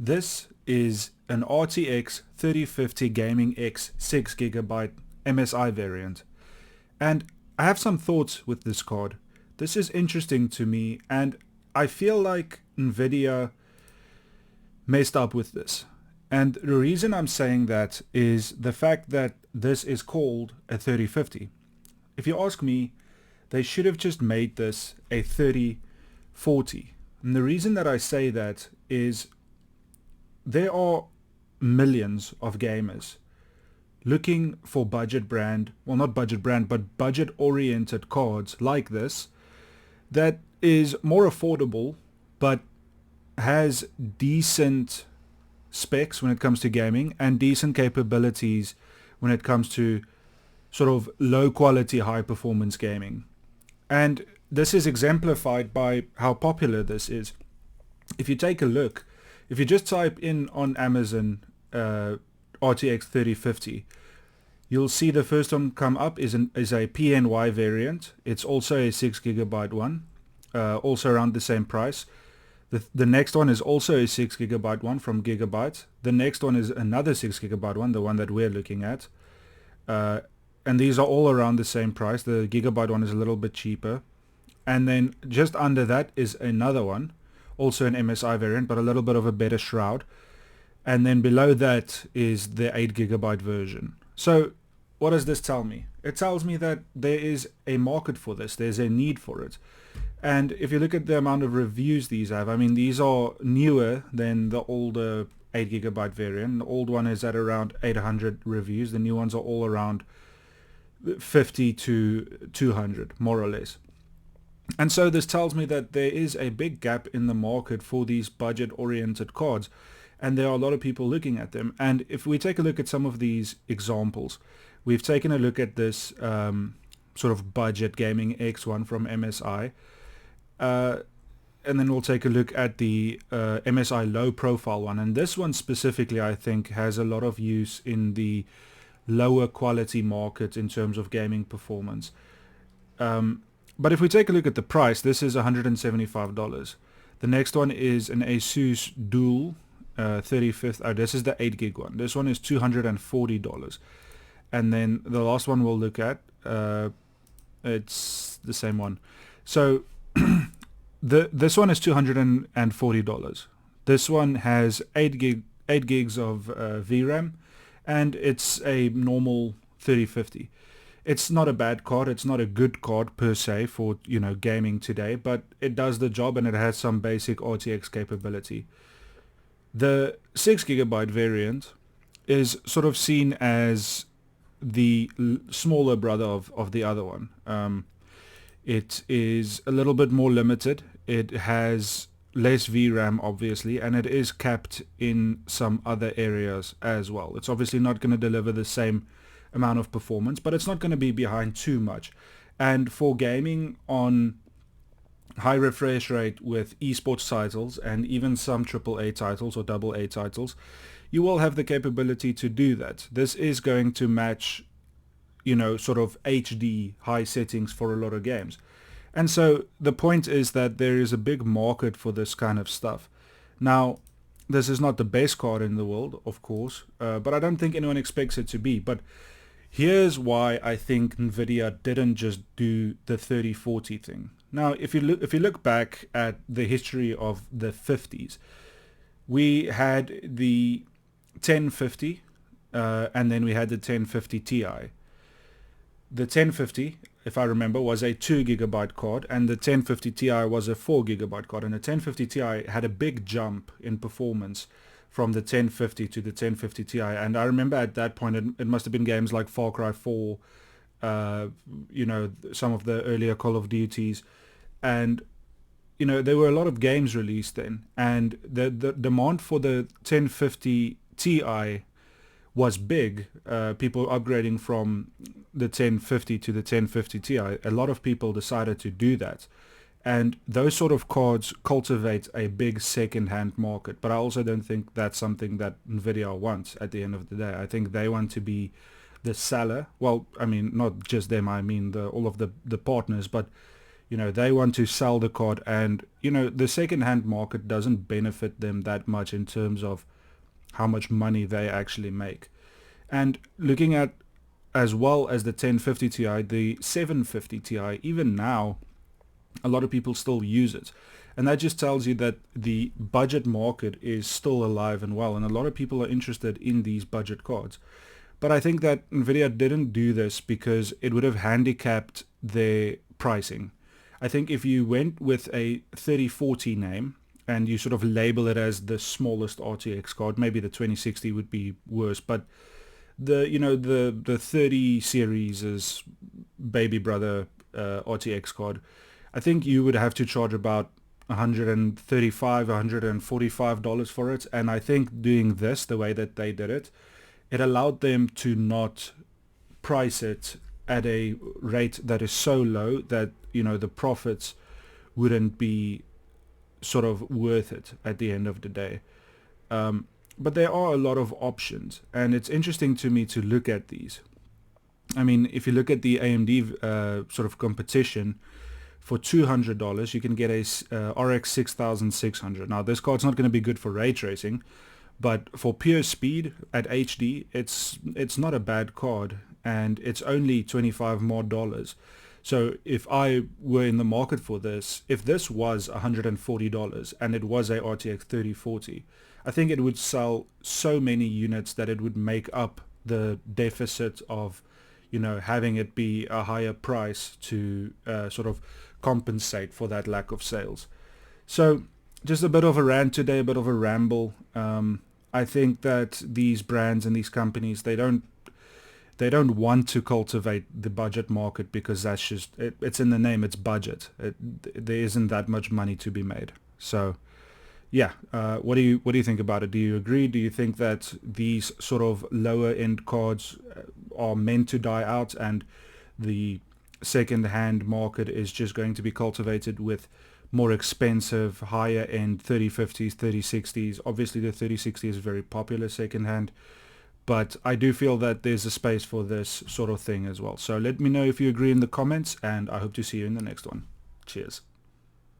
This is an RTX 3050 Gaming X 6GB MSI variant, and I have some thoughts with this card. This is interesting to me, and I feel like Nvidia messed up with this. And the reason I'm saying that is the fact that this is called a 3050. If you ask me, they should have just made this a 3040. And the reason that I say that is there are millions of gamers looking for budget brand, well, not budget brand, but budget oriented cards like this that is more affordable but has decent specs when it comes to gaming and decent capabilities when it comes to sort of low quality, high performance gaming. And this is exemplified by how popular this is. If you take a look, if you just type in on Amazon RTX 3050, you'll see the first one come up is a PNY variant. It's also a 6GB one, also around the same price. The next one is also a 6GB one from Gigabyte. The next one is another 6GB one, the one that we're looking at. And these are all around the same price. The Gigabyte one is a little bit cheaper. And then just under that is another one, also an MSI variant, but a little bit of a better shroud. And then below that is the 8GB version. So what does this tell me? It tells me that there is a market for this. There's a need for it. And if you look at the amount of reviews these have, I mean, these are newer than the older 8GB variant. The old one is at around 800 reviews. The new ones are all around 50 to 200, more or less. And so this tells me that there is a big gap in the market for these budget-oriented cards, and there are a lot of people looking at them. And if we take a look at some of these examples, we've taken a look at this sort of budget gaming X1 from MSI, and then we'll take a look at the MSI low profile one. And this one specifically, I think, has a lot of use in the lower quality market in terms of gaming performance. But if we take a look at the price, this is $175. The next one is an Asus Dual 35th. Oh, this is the 8GB one. This one is $240. And then the last one we'll look at, it's the same one. So this one is $240. This one has 8 gigs of VRAM, and it's a normal 3050. It's not a bad card. It's not a good card per se for, gaming today, but it does the job and it has some basic RTX capability. The 6GB variant is sort of seen as the smaller brother of the other one. It is a little bit more limited. It has less VRAM, obviously, and it is capped in some other areas as well. It's obviously not going to deliver the same amount of performance, but it's not going to be behind too much. And for gaming on high refresh rate with esports titles and even some AAA titles or AA titles, you will have the capability to do that. This is going to match, sort of HD high settings for a lot of games. And so the point is that there is a big market for this kind of stuff. Now, this is not the best card in the world, of course, but I don't think anyone expects it to be. But here's why I think Nvidia didn't just do the 3040 thing. Now, if you look back at the history of the 50s, we had the 1050, and then we had the 1050 Ti. The 1050, if I remember, was a 2GB card, and the 1050 Ti was a 4GB card. And the 1050 Ti had a big jump in performance from the 1050 to the 1050 Ti. And I remember at that point, it must have been games like Far Cry 4, some of the earlier Call of Duties. And, there were a lot of games released then. And the demand for the 1050 Ti was big. People upgrading from the 1050 to the 1050 Ti. A lot of people decided to do that. And those sort of cards cultivate a big second-hand market. But I also don't think that's something that Nvidia wants at the end of the day. I think they want to be the seller. Well, I mean, not just them. I mean all of the partners. But, They want to sell the card, and the second-hand market doesn't benefit them that much in terms of how much money they actually make. And looking at, as well as the 1050 Ti, the 750 Ti, even now a lot of people still use it. And that just tells you that the budget market is still alive and well, and a lot of people are interested in these budget cards. But I think that Nvidia didn't do this because it would have handicapped their pricing. I think if you went with a 3040 name and you sort of label it as the smallest RTX card, maybe the 2060 would be worse, but the 30 series is baby brother RTX card. I think you would have to charge about $135, $145 for it. And I think doing this the way that they did it, it allowed them to not price it at a rate that is so low that, the profits wouldn't be sort of worth it at the end of the day. But there are a lot of options, and it's interesting to me to look at these. I mean, if you look at the AMD sort of competition, for $200 you can get a RX 6600. Now this card's not going to be good for ray tracing, but for pure speed at HD, it's not a bad card, and it's only $25 more. So if I were in the market for this, if this was $140 and it was a RTX 3040, I think it would sell so many units that it would make up the deficit of, having it be a higher price to sort of compensate for that lack of sales. So just a bit of a rant today, a bit of a ramble. I think that these brands and these companies, they don't want to cultivate the budget market because that's just it's in the name. It's budget. There isn't that much money to be made. So yeah, what do you think about it? Do you agree? Do you think that these sort of lower end cards are meant to die out, and the second hand market is just going to be cultivated with more expensive, higher end 3050s, 3060s? Obviously the 3060 is very popular second hand, but I do feel that there's a space for this sort of thing as well. So let me know if you agree in the comments, and I hope to see you in the next one. Cheers.